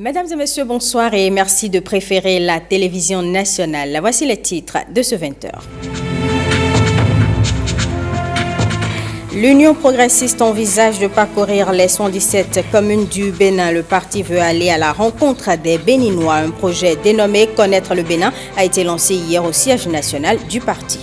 Mesdames et messieurs, bonsoir et merci de préférer la télévision nationale. Voici les titres de ce 20h. L'Union progressiste envisage de parcourir les 117 communes du Bénin. Le parti veut aller à la rencontre des Béninois. Un projet dénommé « Connaître le Bénin » a été lancé hier au siège national du parti.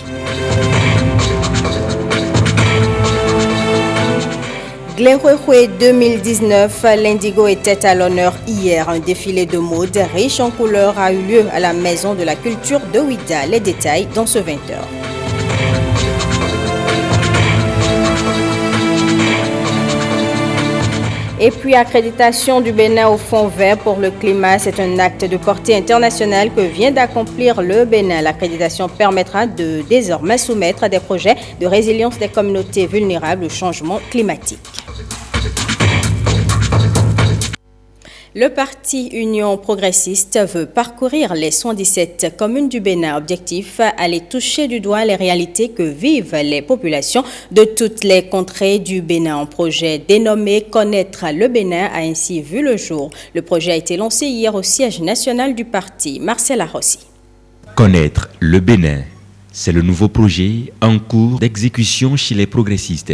Gléroué 2019, l'Indigo était à l'honneur hier. Un défilé de mode riche en couleurs a eu lieu à la Maison de la Culture de Ouidah. Les détails dans ce 20h. Et puis, accréditation du Bénin au Fonds vert pour le climat, c'est un acte de portée internationale que vient d'accomplir le Bénin. L'accréditation permettra de désormais soumettre des projets de résilience des communautés vulnérables au changement climatique. Le parti Union progressiste veut parcourir les 117 communes du Bénin. Objectif, aller toucher du doigt les réalités que vivent les populations de toutes les contrées du Bénin. Un projet dénommé « Connaître le Bénin » a ainsi vu le jour. Le projet a été lancé hier au siège national du parti. Marcela Rossi. Connaître le Bénin, c'est le nouveau projet en cours d'exécution chez les progressistes.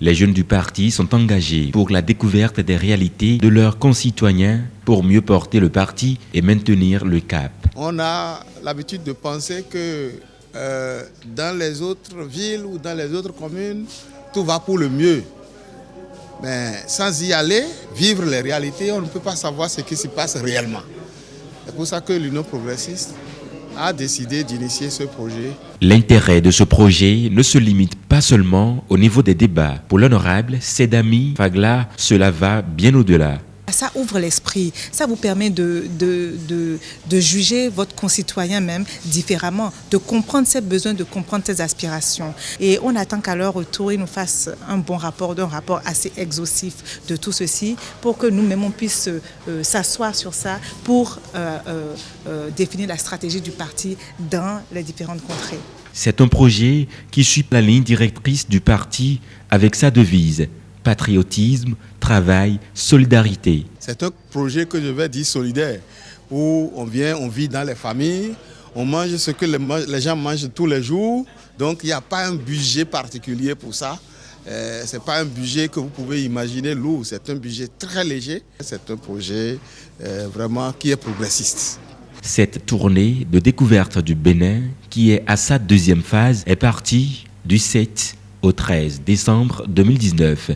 Les jeunes du parti sont engagés pour la découverte des réalités de leurs concitoyens pour mieux porter le parti et maintenir le cap. On a l'habitude de penser que dans les autres villes ou dans les autres communes, tout va pour le mieux. Mais sans y aller, vivre les réalités, on ne peut pas savoir ce qui se passe réellement. C'est pour ça que l'Union progressiste a décidé d'initier ce projet. L'intérêt de ce projet ne se limite pas seulement au niveau des débats. Pour l'honorable Sedami Fagla, cela va bien au-delà. Ça ouvre l'esprit, ça vous permet de juger votre concitoyen même différemment, de comprendre ses besoins, de comprendre ses aspirations. Et on attend qu'à leur retour, ils nous fassent un bon rapport, un rapport assez exhaustif de tout ceci, pour que nous-mêmes on puisse s'asseoir sur ça pour définir la stratégie du parti dans les différentes contrées. C'est un projet qui suit la ligne directrice du parti avec sa devise « Patriotisme, travail, solidarité ». C'est un projet que je vais dire solidaire, où on vient, on vit dans les familles, on mange ce que les gens mangent tous les jours, donc il n'y a pas un budget particulier pour ça. Ce n'est pas un budget que vous pouvez imaginer lourd, c'est un budget très léger. C'est un projet vraiment qui est progressiste. Cette tournée de découverte du Bénin, qui est à sa deuxième phase, est partie du 7 au 13 décembre 2019.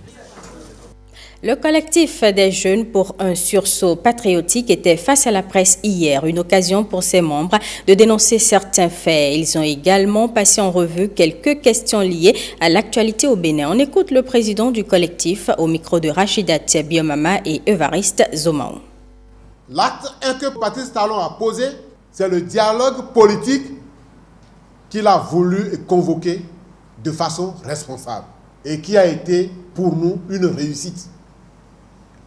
Le collectif des jeunes pour un sursaut patriotique était face à la presse hier, une occasion pour ses membres de dénoncer certains faits. Ils ont également passé en revue quelques questions liées à l'actualité au Bénin. On écoute le président du collectif au micro de Rachidat Biomama et Evariste Zomaou. L'acte 1 que Patrice Talon a posé, c'est le dialogue politique qu'il a voulu et convoqué de façon responsable et qui a été pour nous une réussite.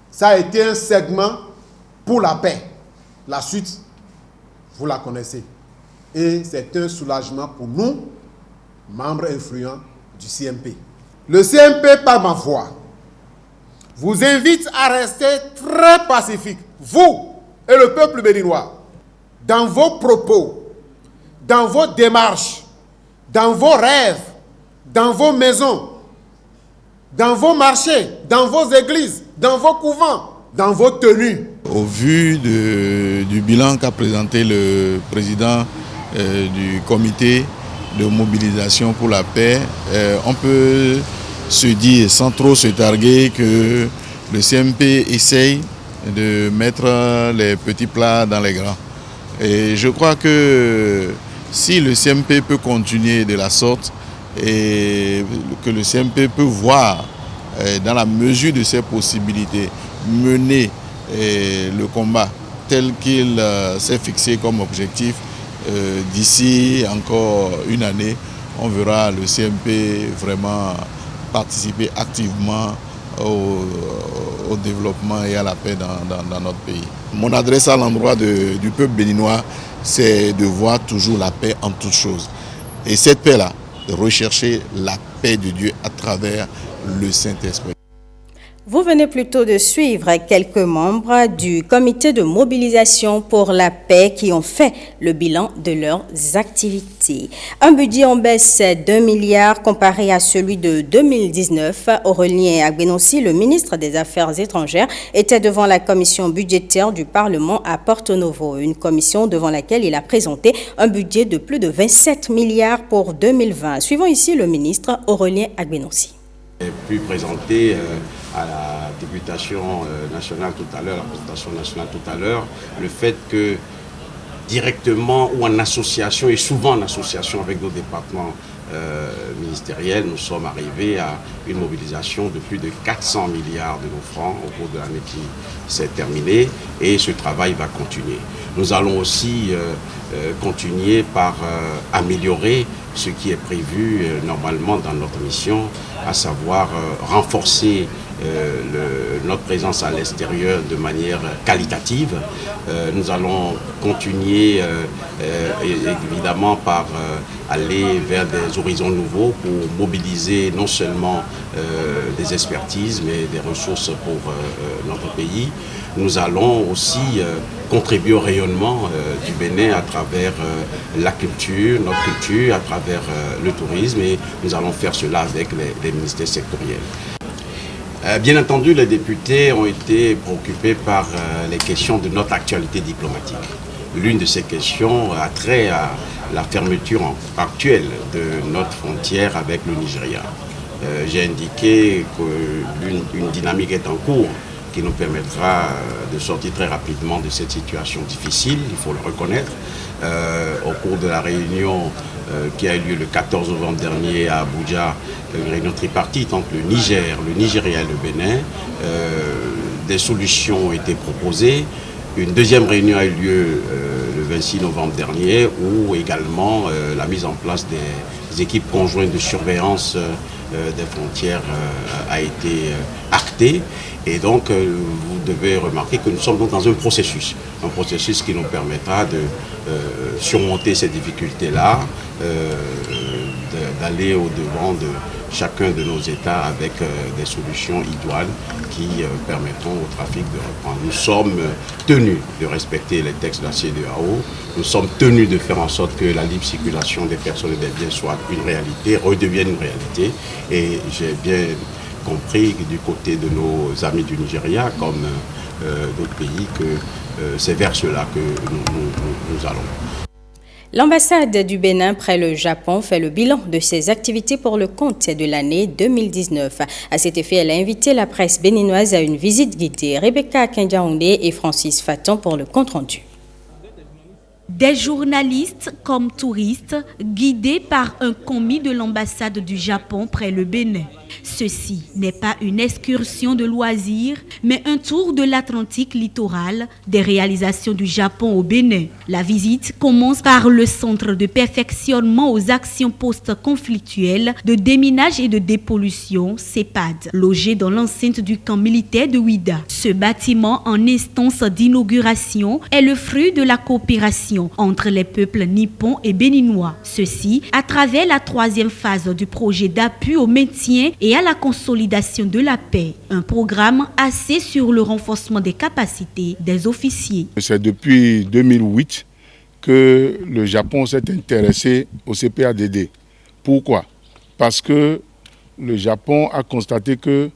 Ça a été un segment pour la paix. La suite, vous la connaissez. Et c'est un soulagement pour nous, membres influents du CMP. Le CMP, par ma voix, vous invite à rester très pacifique, vous et le peuple béninois, dans vos propos, dans vos démarches, dans vos rêves, dans vos maisons, dans vos marchés, dans vos églises, dans vos couvents, dans vos tenues. Au vu du bilan qu'a présenté le président du comité de mobilisation pour la paix, on peut se dire sans trop se targuer que le CMP essaye de mettre les petits plats dans les grands. Et je crois que si le CMP peut continuer de la sorte, et que le CMP peut voir dans la mesure de ses possibilités mener le combat tel qu'il s'est fixé comme objectif, d'ici encore une année, on verra le CMP vraiment participer activement au développement et à la paix dans notre pays. Mon adresse à l'endroit du peuple béninois, c'est de voir toujours la paix en toutes choses. Et cette paix-là, de rechercher la paix de Dieu à travers le Saint-Esprit. Vous venez plutôt de suivre quelques membres du comité de mobilisation pour la paix qui ont fait le bilan de leurs activités. Un budget en baisse d'1 milliard comparé à celui de 2019. Aurélien Agbenossi, le ministre des Affaires étrangères, était devant la commission budgétaire du Parlement à Porto Novo, une commission devant laquelle il a présenté un budget de plus de 27 milliards pour 2020. Suivons ici le ministre Aurélien Agbenossi. J'ai pu présenter à la députation nationale tout à l'heure, la présentation nationale tout à l'heure, le fait que directement ou en association, et souvent en association avec nos départements ministériels, nous sommes arrivés à une mobilisation de plus de 400 milliards de nos francs au cours de l'année qui s'est terminée, et ce travail va continuer. Nous allons aussi continuer par améliorer ce qui est prévu normalement dans notre mission, à savoir renforcer notre présence à l'extérieur de manière qualitative. Nous allons continuer évidemment par aller vers des horizons nouveaux pour mobiliser non seulement des expertises mais des ressources pour notre pays. Nous allons aussi contribuer au rayonnement du Bénin à travers la culture, notre culture, à travers le tourisme, et nous allons faire cela avec les ministères sectoriels. Bien entendu, les députés ont été préoccupés par les questions de notre actualité diplomatique. L'une de ces questions a trait à la fermeture actuelle de notre frontière avec le Nigeria. J'ai indiqué qu'une dynamique est en cours qui nous permettra de sortir très rapidement de cette situation difficile, il faut le reconnaître. Au cours de la réunion qui a eu lieu le 14 novembre dernier à Abuja, une réunion tripartite entre le Niger, le Nigeria et le Bénin, des solutions ont été proposées. Une deuxième réunion a eu lieu le 26 novembre dernier, où également la mise en place des équipes conjointes de surveillance des frontières a été actée. Et donc, vous devez remarquer que nous sommes donc dans un processus qui nous permettra de surmonter ces difficultés-là, d'aller au-devant de chacun de nos États avec des solutions idoines qui permettront au trafic de reprendre. Nous sommes tenus de respecter les textes de la CEDEAO, nous sommes tenus de faire en sorte que la libre circulation des personnes et des biens soit une réalité, redevienne une réalité, et j'ai bien compris du côté de nos amis du Nigeria, comme d'autres pays, que c'est vers cela que nous allons. L'ambassade du Bénin près le Japon fait le bilan de ses activités pour le compte de l'année 2019. À cet effet, elle a invité la presse béninoise à une visite guidée. Rebecca Kenjaoundé et Francis Faton pour le compte-rendu. Des journalistes comme touristes guidés par un commis de l'ambassade du Japon près le Bénin. Ceci n'est pas une excursion de loisirs, mais un tour de l'Atlantique littoral des réalisations du Japon au Bénin. La visite commence par le centre de perfectionnement aux actions post-conflictuelles de déminage et de dépollution, CEPAD, logé dans l'enceinte du camp militaire de Ouida. Ce bâtiment en instance d'inauguration est le fruit de la coopération entre les peuples nippons et béninois. Ceci à travers la troisième phase du projet d'appui au maintien et à la consolidation de la paix, un programme axé sur le renforcement des capacités des officiers. C'est depuis 2008 que le Japon s'est intéressé au CPADD. Pourquoi? Parce que le Japon a constaté que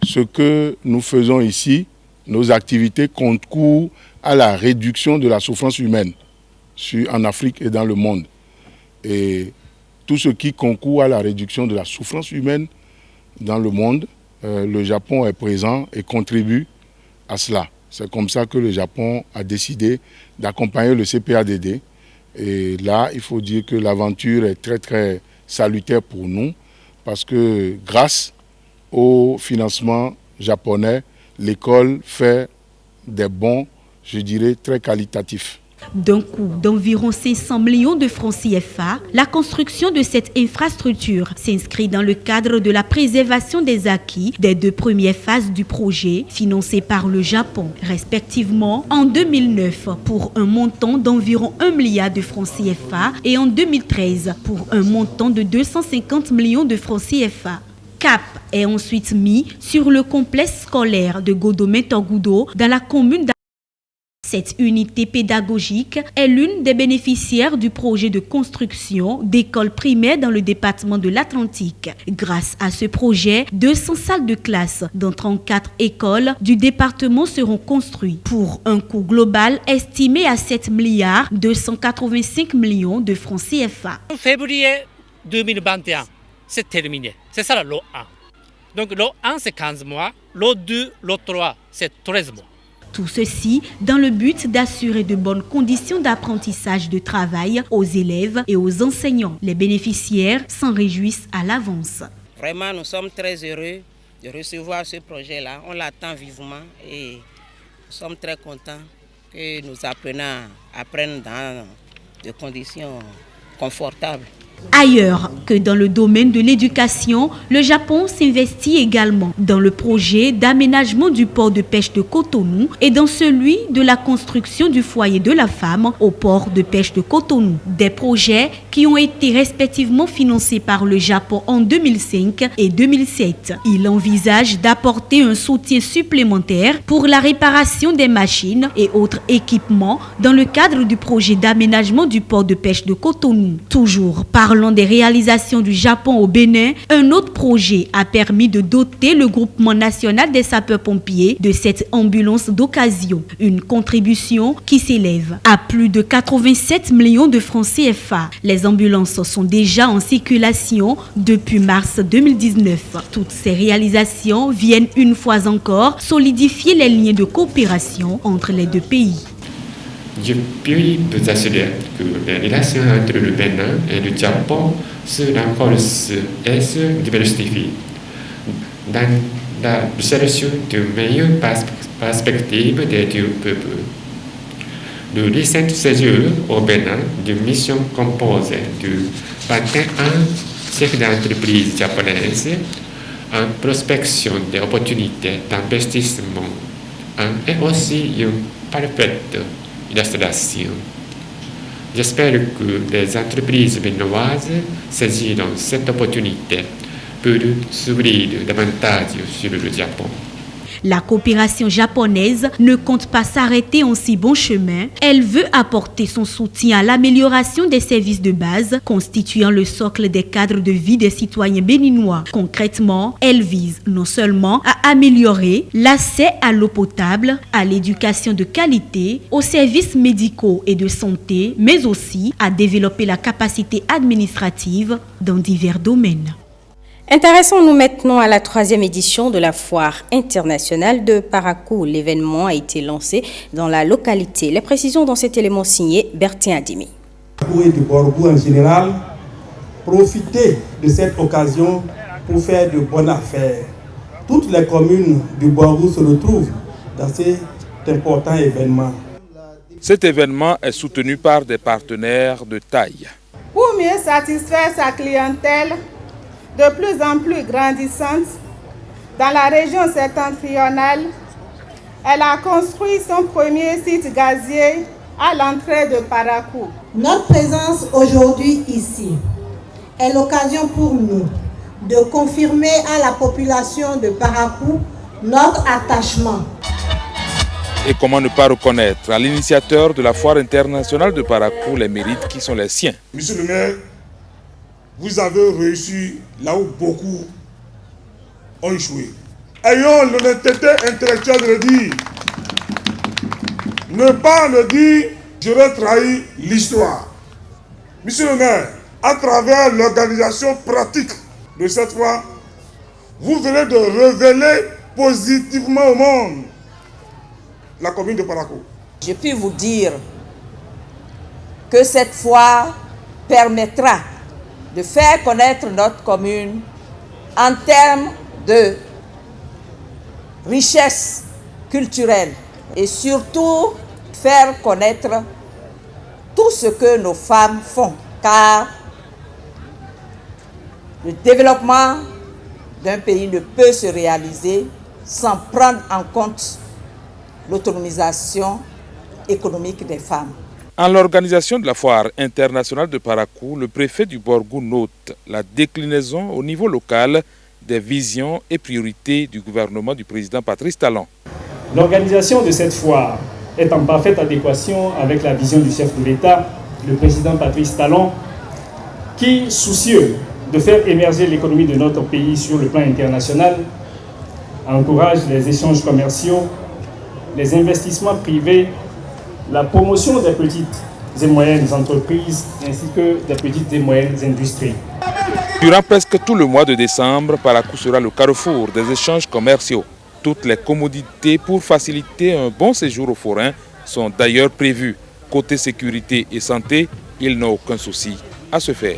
ce que nous faisons ici, nos activités concourent à la réduction de la souffrance humaine en Afrique et dans le monde. Et tout ce qui concourt à la réduction de la souffrance humaine dans le monde, le Japon est présent et contribue à cela. C'est comme ça que le Japon a décidé d'accompagner le CPADD. Et là, il faut dire que l'aventure est très très salutaire pour nous parce que grâce au financement japonais, l'école fait des bons, je dirais, très qualitatifs. D'un coût d'environ 500 millions de francs CFA, la construction de cette infrastructure s'inscrit dans le cadre de la préservation des acquis des deux premières phases du projet, financées par le Japon, respectivement en 2009 pour un montant d'environ 1 milliard de francs CFA et en 2013 pour un montant de 250 millions de francs CFA. cap est ensuite mis sur le complexe scolaire de Godomé-Torgoudo dans la commune. Cette unité pédagogique est l'une des bénéficiaires du projet de construction d'écoles primaires dans le département de l'Atlantique. Grâce à ce projet, 200 salles de classe dans 34 écoles du département seront construites pour un coût global estimé à 7 milliards 285 millions de francs CFA. En février 2021, c'est terminé. C'est ça le lot 1. Donc lot 1, c'est 15 mois. Lot 2, lot 3, c'est 13 mois. Tout ceci dans le but d'assurer de bonnes conditions d'apprentissage de travail aux élèves et aux enseignants. Les bénéficiaires s'en réjouissent à l'avance. Vraiment, nous sommes très heureux de recevoir ce projet-là. On l'attend vivement et nous sommes très contents que nos apprenants apprennent dans des conditions confortables. Ailleurs que dans le domaine de l'éducation, le Japon s'investit également dans le projet d'aménagement du port de pêche de Cotonou et dans celui de la construction du foyer de la femme au port de pêche de Cotonou. Des projets qui ont été respectivement financés par le Japon en 2005 et 2007. Il envisage d'apporter un soutien supplémentaire pour la réparation des machines et autres équipements dans le cadre du projet d'aménagement du port de pêche de Cotonou. Toujours parlant des réalisations du Japon au Bénin, un autre projet a permis de doter le groupement national des sapeurs-pompiers de cette ambulance d'occasion. Une contribution qui s'élève à plus de 87 millions de francs CFA. Les ambulances sont déjà en circulation depuis mars 2019. Toutes ces réalisations viennent une fois encore solidifier les liens de coopération entre les deux pays. Je puis vous assurer que les relations entre le Bénin et le Japon se renforcent et se diversifient dans la recherche de meilleures perspectives des deux peuples. Le récent séjour au Bénin d'une mission composée de 21 chefs d'entreprise japonaises en prospection des opportunités d'investissement est aussi une parfaite illustration. J'espère que les entreprises béninoises saisiront cette opportunité pour s'ouvrir davantage sur le Japon. La coopération japonaise ne compte pas s'arrêter en si bon chemin. Elle veut apporter son soutien à l'amélioration des services de base, constituant le socle des cadres de vie des citoyens béninois. Concrètement, elle vise non seulement à améliorer l'accès à l'eau potable, à l'éducation de qualité, aux services médicaux et de santé, mais aussi à développer la capacité administrative dans divers domaines. Intéressons-nous maintenant à la 3e édition de la Foire internationale de Parakou. L'événement a été lancé dans la localité. Les précisions dans cet élément signé Bertin Adimi. Parakou et de Borgou en général, profitez de cette occasion pour faire de bonnes affaires. Toutes les communes du Borgou se retrouvent dans cet important événement. Cet événement est soutenu par des partenaires de taille. Pour mieux satisfaire sa clientèle, de plus en plus grandissante, dans la région septentrionale, elle a construit son premier site gazier à l'entrée de Parakou. Notre présence aujourd'hui ici est l'occasion pour nous de confirmer à la population de Parakou notre attachement. Et comment ne pas reconnaître à l'initiateur de la Foire internationale de Parakou les mérites qui sont les siens. Monsieur le maire, vous avez réussi là où beaucoup ont échoué. Ayons l'honnêteté intellectuelle de le dire. Ne pas le dire, j'aurais trahi l'histoire. Monsieur le maire, à travers l'organisation pratique de cette fois, vous venez de révéler positivement au monde la commune de Parakou. Je puis vous dire que cette foire permettra de faire connaître notre commune en termes de richesse culturelle et surtout faire connaître tout ce que nos femmes font, car le développement d'un pays ne peut se réaliser sans prendre en compte l'autonomisation économique des femmes. En l'organisation de la Foire internationale de Parakou, le préfet du Borgou note la déclinaison au niveau local des visions et priorités du gouvernement du président Patrice Talon. L'organisation de cette foire est en parfaite adéquation avec la vision du chef de l'État, le président Patrice Talon, qui, soucieux de faire émerger l'économie de notre pays sur le plan international, encourage les échanges commerciaux, les investissements privés, la promotion des petites et moyennes entreprises ainsi que des petites et moyennes industries. Durant presque tout le mois de décembre, Parakou sera le carrefour des échanges commerciaux. Toutes les commodités pour faciliter un bon séjour aux forains sont d'ailleurs prévues. Côté sécurité et santé, il n'a aucun souci à se faire.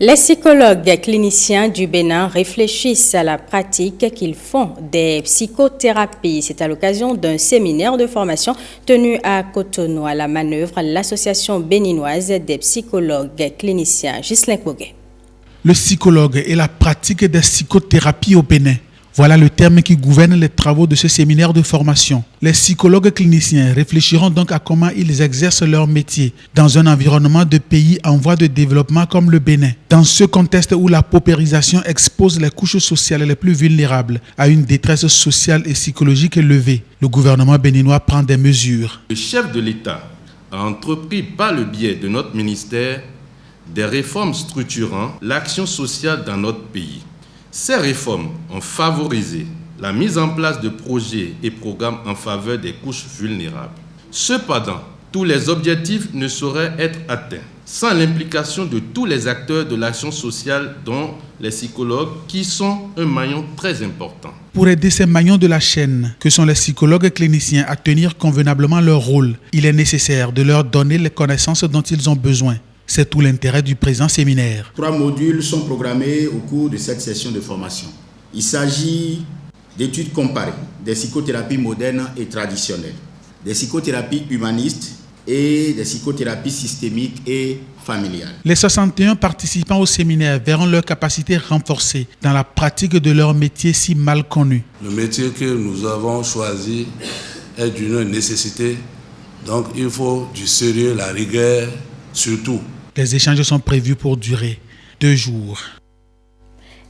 Les psychologues cliniciens du Bénin réfléchissent à la pratique qu'ils font des psychothérapies. C'est à l'occasion d'un séminaire de formation tenu à Cotonou. À la manœuvre, l'association béninoise des psychologues cliniciens. Ghislain Kogué. Le psychologue et la pratique des psychothérapies au Bénin. Voilà le terme qui gouverne les travaux de ce séminaire de formation. Les psychologues cliniciens réfléchiront donc à comment ils exercent leur métier dans un environnement de pays en voie de développement comme le Bénin. Dans ce contexte où la paupérisation expose les couches sociales les plus vulnérables à une détresse sociale et psychologique élevée, le gouvernement béninois prend des mesures. Le chef de l'État a entrepris par le biais de notre ministère des réformes structurant l'action sociale dans notre pays. Ces réformes ont favorisé la mise en place de projets et programmes en faveur des couches vulnérables. Cependant, tous les objectifs ne sauraient être atteints sans l'implication de tous les acteurs de l'action sociale, dont les psychologues, qui sont un maillon très important. Pour aider ces maillons de la chaîne, que sont les psychologues cliniciens, à tenir convenablement leur rôle, il est nécessaire de leur donner les connaissances dont ils ont besoin. C'est tout l'intérêt du présent séminaire. 3 modules sont programmés au cours de cette session de formation. Il s'agit d'études comparées des psychothérapies modernes et traditionnelles, des psychothérapies humanistes et des psychothérapies systémiques et familiales. Les 61 participants au séminaire verront leur capacité renforcée dans la pratique de leur métier si mal connu. Le métier que nous avons choisi est d'une nécessité, donc il faut du sérieux, la rigueur, surtout. Les échanges sont prévus pour durer 2 jours.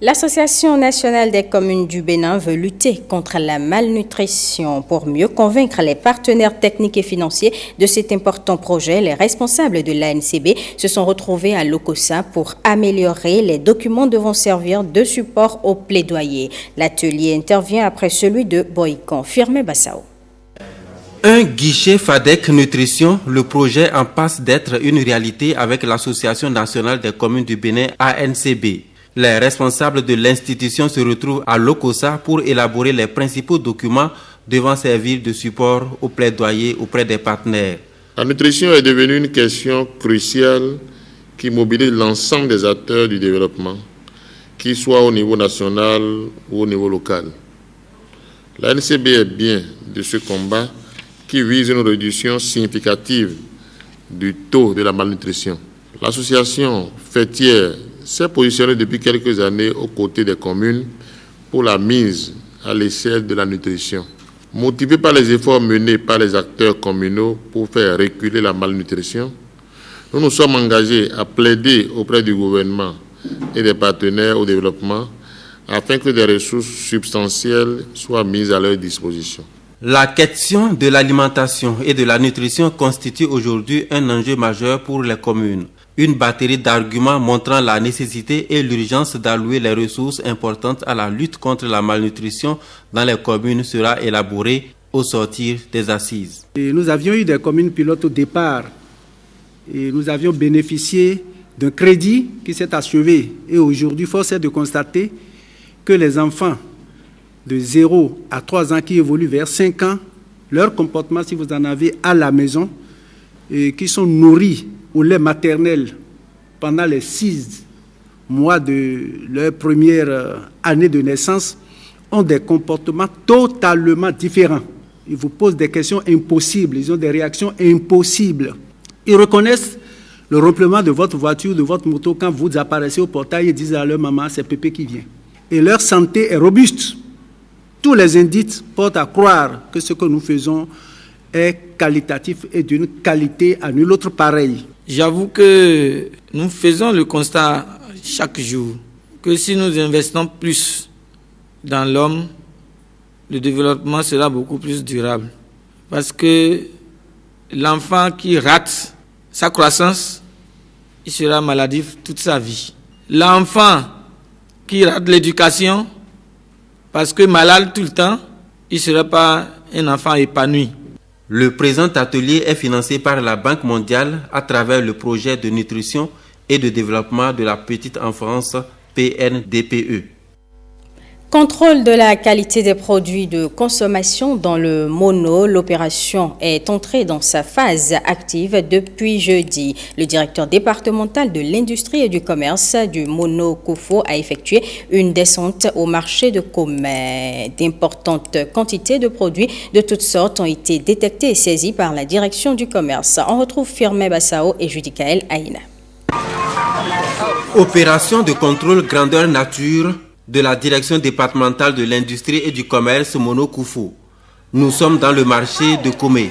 L'Association nationale des communes du Bénin veut lutter contre la malnutrition. Pour mieux convaincre les partenaires techniques et financiers de cet important projet, les responsables de l'ANCB se sont retrouvés à Lokossa pour améliorer les documents devant servir de support au plaidoyer. L'atelier intervient après celui de Boycon. Firmé Bassao. Un guichet FADEC Nutrition, le projet en passe d'être une réalité avec l'Association nationale des communes du Bénin, ANCB. Les responsables de l'institution se retrouvent à Lokossa pour élaborer les principaux documents devant servir de support au plaidoyer auprès des partenaires. La nutrition est devenue une question cruciale qui mobilise l'ensemble des acteurs du développement, qu'ils soient au niveau national ou au niveau local. L'ANCB est bien de ce combat qui vise une réduction significative du taux de la malnutrition. L'association fêtière s'est positionnée depuis quelques années aux côtés des communes pour la mise à l'échelle de la nutrition. Motivée par les efforts menés par les acteurs communaux pour faire reculer la malnutrition, nous nous sommes engagés à plaider auprès du gouvernement et des partenaires au développement afin que des ressources substantielles soient mises à leur disposition. La question de l'alimentation et de la nutrition constitue aujourd'hui un enjeu majeur pour les communes. Une batterie d'arguments montrant la nécessité et l'urgence d'allouer les ressources importantes à la lutte contre la malnutrition dans les communes sera élaborée au sortir des assises. Et nous avions eu des communes pilotes au départ et nous avions bénéficié d'un crédit qui s'est achevé. Et aujourd'hui, force est de constater que les enfants de 0 à 3 ans qui évoluent vers 5 ans, leur comportement, si vous en avez à la maison, et qui sont nourris au lait maternel pendant les 6 mois de leur première année de naissance, ont des comportements totalement différents. Ils vous posent des questions impossibles, ils ont des réactions impossibles. Ils reconnaissent le remplement de votre voiture, de votre moto, quand vous apparaissez au portail et disent à leur maman, c'est Pépé qui vient. Et leur santé est robuste. Tous les indices portent à croire que ce que nous faisons est qualitatif et d'une qualité à nulle autre pareille. J'avoue que nous faisons le constat chaque jour que si nous investissons plus dans l'homme, le développement sera beaucoup plus durable. Parce que l'enfant qui rate sa croissance, il sera maladif toute sa vie. L'enfant qui rate l'éducation, parce que malade tout le temps, il ne sera pas un enfant épanoui. Le présent atelier est financé par la Banque mondiale à travers le projet de nutrition et de développement de la petite enfance PNDPE. Contrôle de la qualité des produits de consommation dans le Mono. L'opération est entrée dans sa phase active depuis jeudi. Le directeur départemental de l'industrie et du commerce du Mono Koufo a effectué une descente au marché de commerce. D'importantes quantités de produits de toutes sortes ont été détectées et saisies par la direction du commerce. On retrouve Firmin Bassao et Judicaël Aïna. Opération de contrôle grandeur nature de la direction départementale de l'industrie et du commerce Mono Koufo. Nous sommes dans le marché de Komé.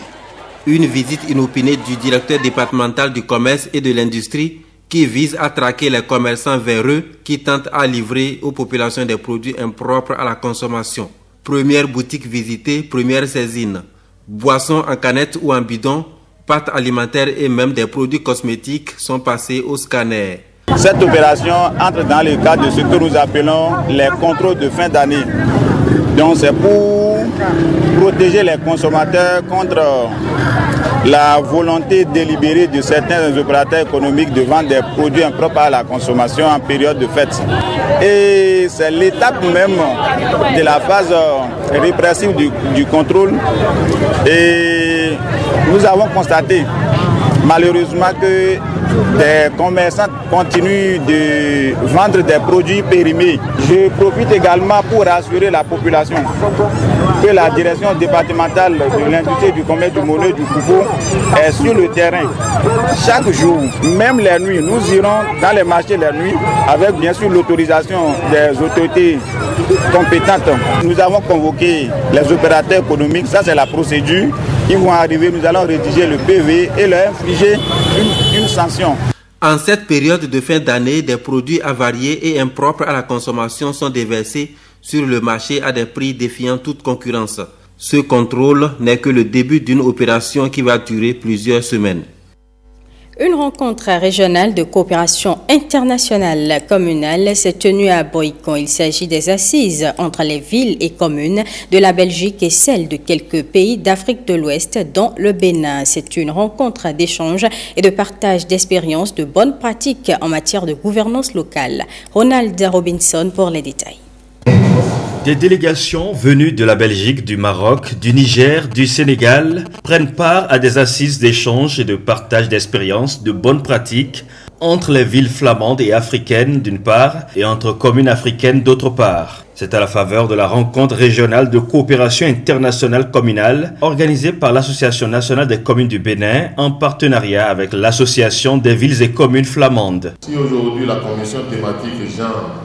Une visite inopinée du directeur départemental du commerce et de l'industrie qui vise à traquer les commerçants véreux qui tentent à livrer aux populations des produits impropres à la consommation. Première boutique visitée, première saisine. Boissons en canette ou en bidon, pâtes alimentaires et même des produits cosmétiques sont passés au scanner. Cette opération entre dans le cadre de ce que nous appelons les contrôles de fin d'année. Donc c'est pour protéger les consommateurs contre la volonté délibérée de certains opérateurs économiques de vendre des produits impropres à la consommation en période de fête. Et c'est l'étape même de la phase répressive du contrôle. Et nous avons constaté malheureusement que des commerçants continuent de vendre des produits périmés. Je profite également pour rassurer la population que la direction départementale de l'industrie du commerce du Mono du Koufo est sur le terrain. Chaque jour, même les nuits, nous irons dans les marchés les nuits avec bien sûr l'autorisation des autorités compétentes. Nous avons convoqué les opérateurs économiques, ça c'est la procédure. Ils vont arriver, nous allons rédiger le PV et leur infliger une sanction. En cette période de fin d'année, des produits avariés et impropres à la consommation sont déversés sur le marché à des prix défiant toute concurrence. Ce contrôle n'est que le début d'une opération qui va durer plusieurs semaines. Une rencontre régionale de coopération internationale communale s'est tenue à Boïcon. Il s'agit des assises entre les villes et communes de la Belgique et celles de quelques pays d'Afrique de l'Ouest, dont le Bénin. C'est une rencontre d'échange et de partage d'expériences de bonnes pratiques en matière de gouvernance locale. Ronald Robinson pour les détails. Des délégations venues de la Belgique, du Maroc, du Niger, du Sénégal prennent part à des assises d'échange et de partage d'expériences de bonnes pratiques entre les villes flamandes et africaines d'une part et entre communes africaines d'autre part. C'est à la faveur de la rencontre régionale de coopération internationale communale organisée par l'Association nationale des communes du Bénin en partenariat avec l'Association des villes et communes flamandes. Si aujourd'hui la commission thématique genre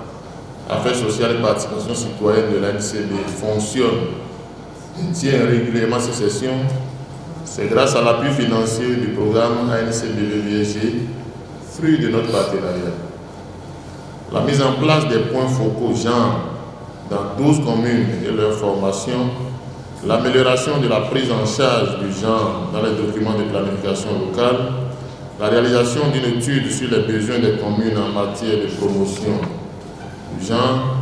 Affaires sociales et participation citoyenne de l'ANCB fonctionne et tient régulièrement ses sessions, c'est grâce à l'appui financier du programme ANCB-VVG, fruit de notre partenariat. La mise en place des points focaux genre dans 12 communes et leur formation, l'amélioration de la prise en charge du genre dans les documents de planification locale, la réalisation d'une étude sur les besoins des communes en matière de promotion genre,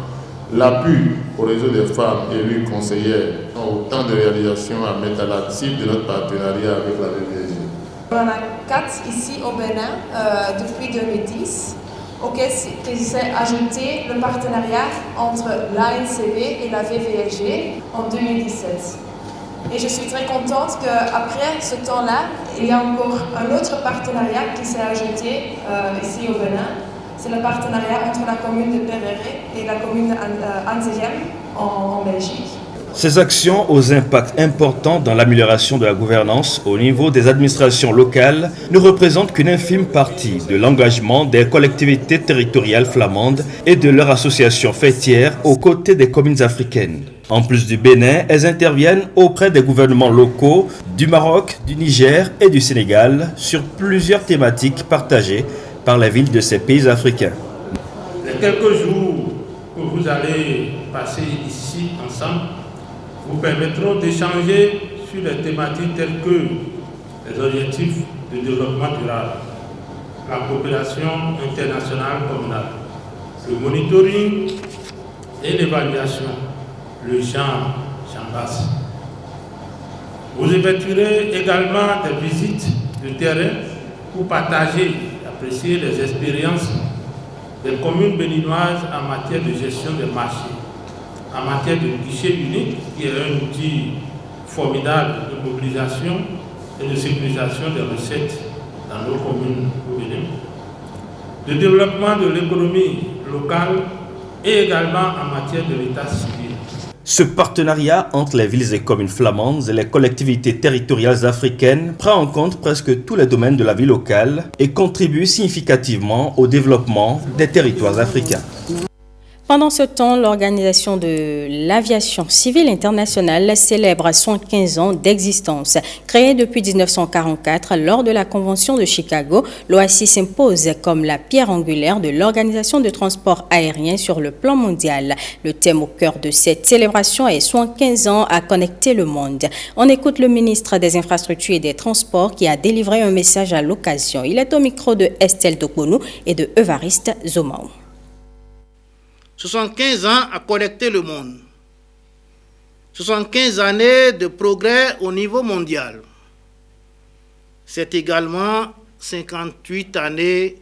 l'appui au réseau des femmes élues conseillères sont autant de réalisations à mettre à l'actif de notre partenariat avec la VVG. On en a 4 ici au Bénin depuis 2010, auquel s'est ajouté le partenariat entre l'ANCB et la VVG en 2017. Et je suis très contente qu'après ce temps-là, il y a encore un autre partenariat qui s'est ajouté ici au Bénin. C'est le partenariat entre la commune de Perere et la commune d'Anzegem en Belgique. Ces actions aux impacts importants dans l'amélioration de la gouvernance au niveau des administrations locales ne représentent qu'une infime partie de l'engagement des collectivités territoriales flamandes et de leurs associations fêtières aux côtés des communes africaines. En plus du Bénin, elles interviennent auprès des gouvernements locaux du Maroc, du Niger et du Sénégal sur plusieurs thématiques partagées par les villes de ces pays africains. Les quelques jours que vous allez passer ici ensemble vous permettront d'échanger sur des thématiques telles que les objectifs de développement durable, la coopération internationale communale, le monitoring et l'évaluation, le champ basse. Vous effectuerez également des visites de terrain pour partager et apprécier les expériences des communes béninoises en matière de gestion des marchés, en matière de guichet unique, qui est un outil formidable de mobilisation et de sécurisation des recettes dans nos communes au Bénin, de développement de l'économie locale et également en matière de l'état civil. Ce partenariat entre les villes et communes flamandes et les collectivités territoriales africaines prend en compte presque tous les domaines de la vie locale et contribue significativement au développement des territoires africains. Pendant ce temps, l'Organisation de l'aviation civile internationale célèbre 115 ans d'existence. Créée depuis 1944 lors de la Convention de Chicago, l'OACI s'impose comme la pierre angulaire de l'Organisation de transport aérien sur le plan mondial. Le thème au cœur de cette célébration est 115 ans à connecter le monde. On écoute le ministre des Infrastructures et des Transports qui a délivré un message à l'occasion. Il est au micro de Estelle Dokbonou et de Evariste Zomao. 75 ans à connecter le monde. 75 années de progrès au niveau mondial. C'est également 58 années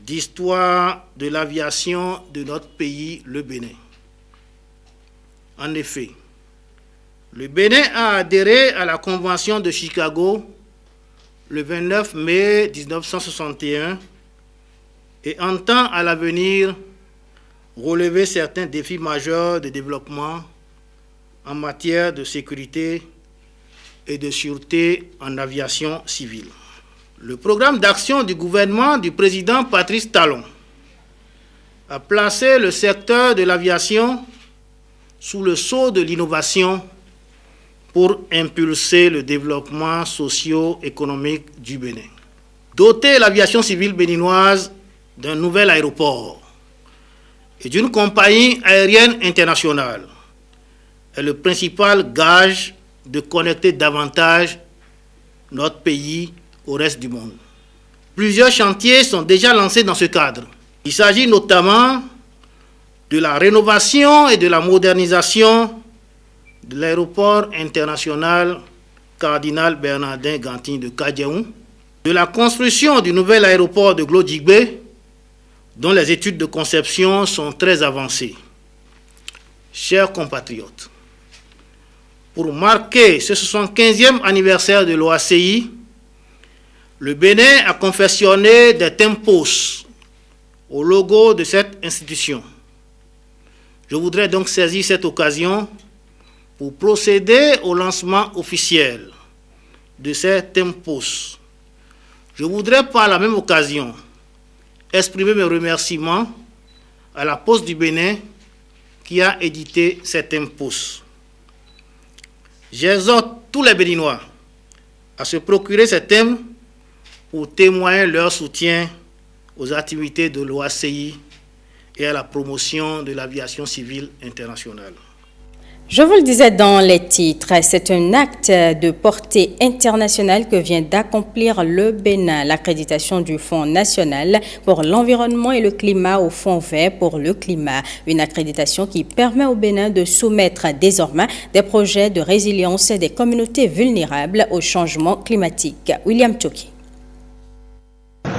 d'histoire de l'aviation de notre pays, le Bénin. En effet, le Bénin a adhéré à la Convention de Chicago le 29 mai 1961 et entend à l'avenir relever certains défis majeurs de développement en matière de sécurité et de sûreté en aviation civile. Le programme d'action du gouvernement du président Patrice Talon a placé le secteur de l'aviation sous le sceau de l'innovation pour impulser le développement socio-économique du Bénin. Doter l'aviation civile béninoise d'un nouvel aéroport et d'une compagnie aérienne internationale est le principal gage de connecter davantage notre pays au reste du monde. Plusieurs chantiers sont déjà lancés dans ce cadre. Il s'agit notamment de la rénovation et de la modernisation de l'aéroport international Cardinal Bernardin Gantin de Kadiaou, de la construction du nouvel aéroport de Glodjigbe, dont les études de conception sont très avancées. Chers compatriotes, pour marquer ce 75e anniversaire de l'OACI, le Bénin a confectionné des tempos au logo de cette institution. Je voudrais donc saisir cette occasion pour procéder au lancement officiel de ces tempos. Je voudrais par la même occasion exprimer mes remerciements à la Poste du Bénin qui a édité cet impôt. J'exhorte tous les Béninois à se procurer ces thèmes pour témoigner leur soutien aux activités de l'OACI et à la promotion de l'aviation civile internationale. Je vous le disais dans les titres, c'est un acte de portée internationale que vient d'accomplir le Bénin, l'accréditation du Fonds national pour l'environnement et le climat au Fonds vert pour le climat. Une accréditation qui permet au Bénin de soumettre désormais des projets de résilience des communautés vulnérables au changement climatique. William Choki.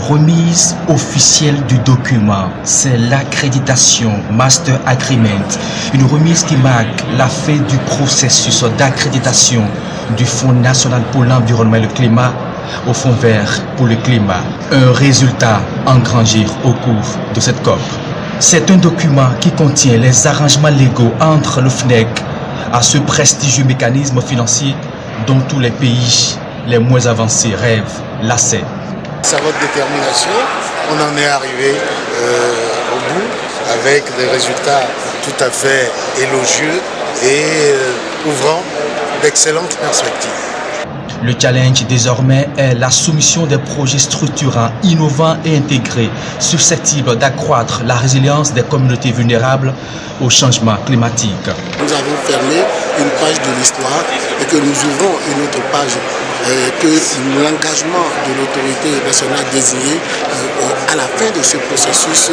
Remise officielle du document, c'est l'accréditation Master Agreement, une remise qui marque la fin du processus d'accréditation du Fonds national pour l'environnement et le climat au Fonds vert pour le climat. Un résultat engrangé au cours de cette COP. C'est un document qui contient les arrangements légaux entre le FNEC à ce prestigieux mécanisme financier dont tous les pays les moins avancés rêvent, l'ACER. C'est votre détermination, on en est arrivé au bout avec des résultats tout à fait élogieux et ouvrant d'excellentes perspectives. Le challenge désormais est la soumission des projets structurants, innovants et intégrés, susceptibles d'accroître la résilience des communautés vulnérables au changement climatique. Nous avons fermé une page de l'histoire et que nous ouvrons une autre page, que l'engagement de l'autorité nationale désignée à la fin de ce processus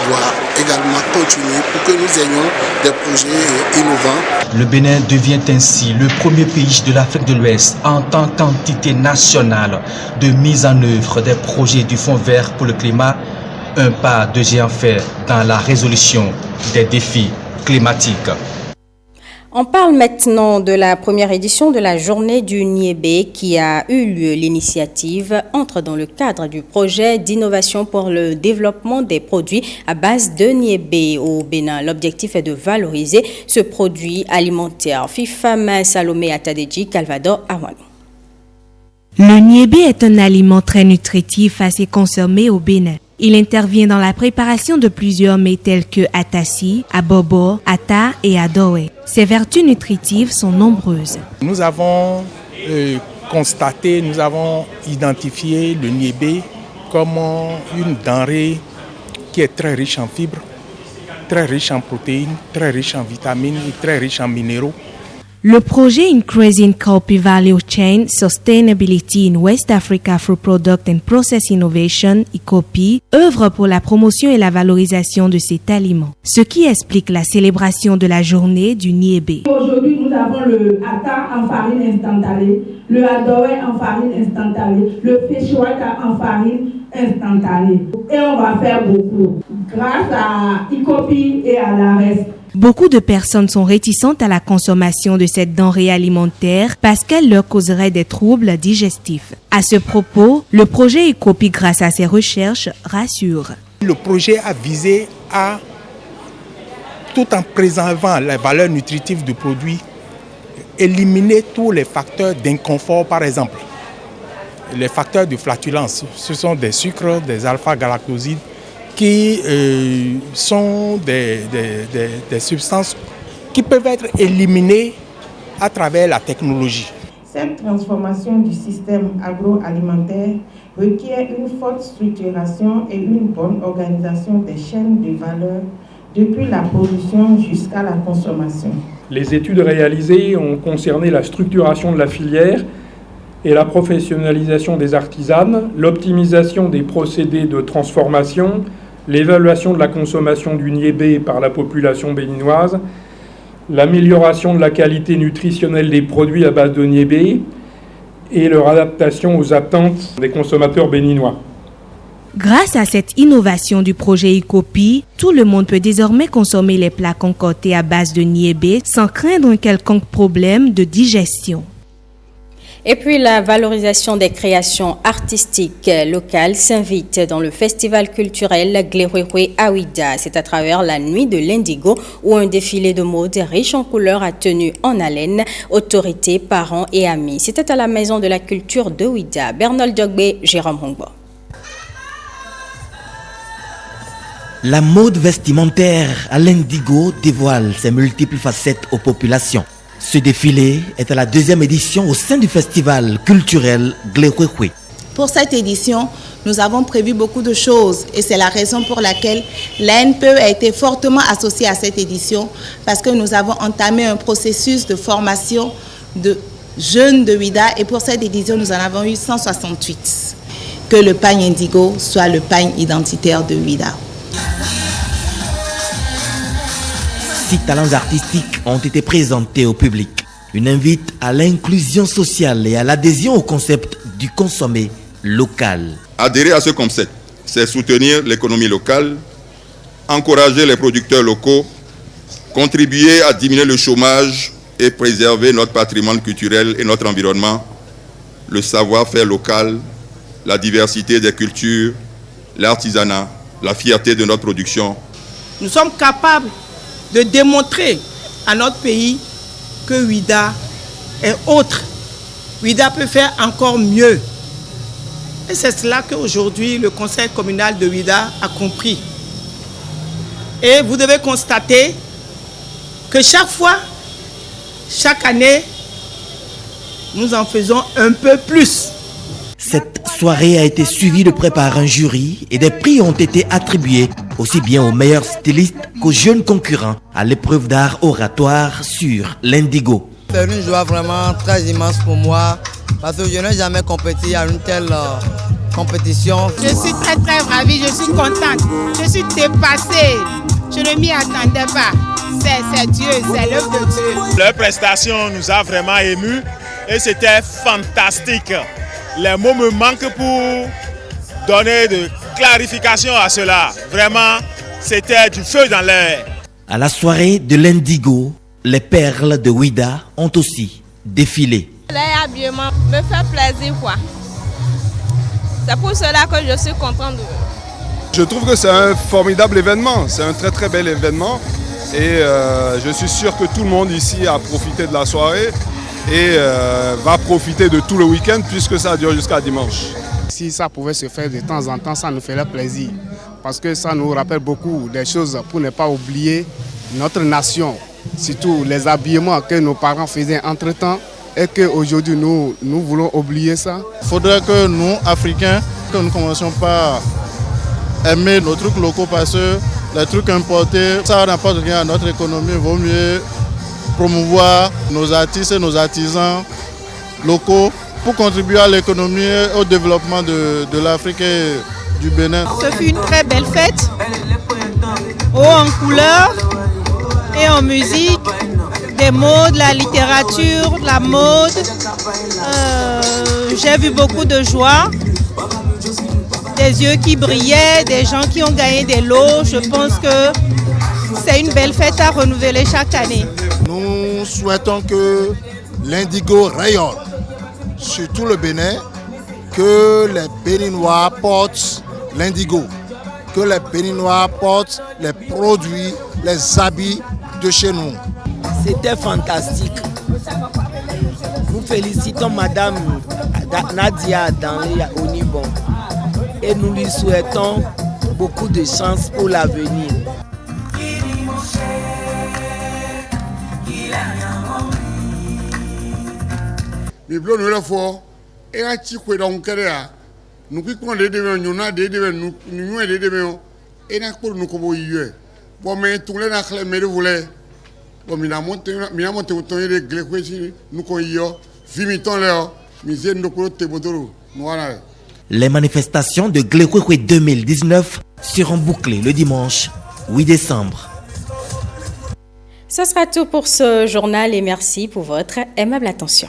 doit également continuer pour que nous ayons des projets innovants. Le Bénin devient ainsi le premier pays de l'Afrique de l'Ouest en tant qu'entité nationale de mise en œuvre des projets du Fonds vert pour le climat, un pas de géant fait dans la résolution des défis climatiques. On parle maintenant de la première édition de la journée du Niébé qui a eu lieu. L'initiative entre dans le cadre du projet d'innovation pour le développement des produits à base de Niébé au Bénin. L'objectif est de valoriser ce produit alimentaire. Fifam Salomé Atadedji, Calvador Awano. Le Niébé est un aliment très nutritif assez consommé au Bénin. Il intervient dans la préparation de plusieurs mets tels que atassi, abobo, ata et adoé. Ses vertus nutritives sont nombreuses. Nous avons constaté, nous avons identifié le niébé comme une denrée qui est très riche en fibres, très riche en protéines, très riche en vitamines et très riche en minéraux. Le projet Increasing Coffee Value Chain Sustainability in West Africa through Product and Process Innovation, ICOPI, œuvre pour la promotion et la valorisation de cet aliment, ce qui explique la célébration de la journée du Niébé. Aujourd'hui, nous avons le ata en farine instantanée, le adoé en farine instantanée, le fechouata en farine instantanée. Et on va faire beaucoup grâce à ICOPI et à l'ARES. Beaucoup de personnes sont réticentes à la consommation de cette denrée alimentaire parce qu'elle leur causerait des troubles digestifs. À ce propos, le projet ICOPI, grâce à ses recherches, rassure. Le projet a visé à, tout en préservant les valeurs nutritives du produit, éliminer tous les facteurs d'inconfort, par exemple. Les facteurs de flatulence, ce sont des sucres, des alpha-galactosides, qui sont des substances qui peuvent être éliminées à travers la technologie. Cette transformation du système agroalimentaire requiert une forte structuration et une bonne organisation des chaînes de valeur depuis la production jusqu'à la consommation. Les études réalisées ont concerné la structuration de la filière et la professionnalisation des artisanes, l'optimisation des procédés de transformation, l'évaluation de la consommation du niébé par la population béninoise, l'amélioration de la qualité nutritionnelle des produits à base de niébé et leur adaptation aux attentes des consommateurs béninois. Grâce à cette innovation du projet ICOPI, tout le monde peut désormais consommer les plats concoctés à base de niébé sans craindre un quelconque problème de digestion. Et puis la valorisation des créations artistiques locales s'invite dans le festival culturel Glehwehwe à Ouida. C'est à travers la nuit de l'Indigo où un défilé de mode riche en couleurs a tenu en haleine autorités, parents et amis. C'était à la Maison de la Culture de Ouida. Bernal Djogbe, Jérôme Hongbo. La mode vestimentaire à l'Indigo dévoile ses multiples facettes aux populations. Ce défilé est à la deuxième édition au sein du festival culturel Glehwehwe. Pour cette édition, nous avons prévu beaucoup de choses et c'est la raison pour laquelle l'ANPE a été fortement associée à cette édition parce que nous avons entamé un processus de formation de jeunes de Ouida et pour cette édition, nous en avons eu 168. Que le pagne Indigo soit le pagne identitaire de Ouida. 6 talents artistiques ont été présentés au public. Une invite à l'inclusion sociale et à l'adhésion au concept du consommé local. Adhérer à ce concept, c'est soutenir l'économie locale, encourager les producteurs locaux, contribuer à diminuer le chômage et préserver notre patrimoine culturel et notre environnement, le savoir-faire local, la diversité des cultures, l'artisanat, la fierté de notre production. Nous sommes capables de démontrer à notre pays que Ouida est autre. Ouida peut faire encore mieux. Et c'est cela qu'aujourd'hui le conseil communal de Ouida a compris. Et vous devez constater que chaque année, nous en faisons un peu plus. Cette soirée a été suivie de près par un jury et des prix ont été attribués aussi bien aux meilleurs stylistes qu'aux jeunes concurrents à l'épreuve d'art oratoire sur l'indigo. C'est une joie vraiment très immense pour moi parce que je n'ai jamais compéti à une telle compétition. Je suis très très ravie, je suis contente, je suis dépassée, je ne m'y attendais pas. C'est Dieu, c'est l'œuvre de Dieu. Leur prestation nous a vraiment émus et c'était fantastique. Les mots me manquent pour donner de clarification à cela. Vraiment, c'était du feu dans l'air. À la soirée de l'indigo, les perles de Ouida ont aussi défilé. L'habillement me fait plaisir, quoi. C'est pour cela que je suis contente. Je trouve que c'est un formidable événement, c'est un très très bel événement et je suis sûr que tout le monde ici a profité de la soirée et va profiter de tout le week-end puisque ça dure jusqu'à dimanche. Si ça pouvait se faire de temps en temps, ça nous ferait plaisir parce que ça nous rappelle beaucoup des choses pour ne pas oublier notre nation, surtout les habillements que nos parents faisaient entre-temps et qu'aujourd'hui nous voulons oublier ça. Il faudrait que nous, Africains, que nous ne commencions pas à aimer nos trucs locaux parce que les trucs importés, ça n'apporte rien à notre économie. Il vaut mieux promouvoir nos artistes et nos artisans locaux pour contribuer à l'économie et au développement de l'Afrique et du Bénin. Ce fut une très belle fête, haut en couleurs et en musique, des mots, de la littérature, de la mode. J'ai vu beaucoup de joie, des yeux qui brillaient, des gens qui ont gagné des lots. Je pense que c'est une belle fête à renouveler chaque année. Nous souhaitons que l'indigo rayonne sur tout le Bénin, que les Béninois portent l'indigo, que les Béninois portent les produits, les habits de chez nous. C'était fantastique. Nous félicitons Madame Nadia Danlé Onibon et nous lui souhaitons beaucoup de chance pour l'avenir. Biblo nous le faut et a ti ko da unkere a nous qui kon de nous na de nous de et na ko nous ko bo yue bo me tule na khle me voulait bo mi na monte autant de gle ko si nous ko yo vimiton le mi zen do ko te bodoro noara. Les manifestations de Glekwekwe 2019 seront bouclées le dimanche 8 décembre. Ce sera tout pour ce journal et merci pour votre aimable attention.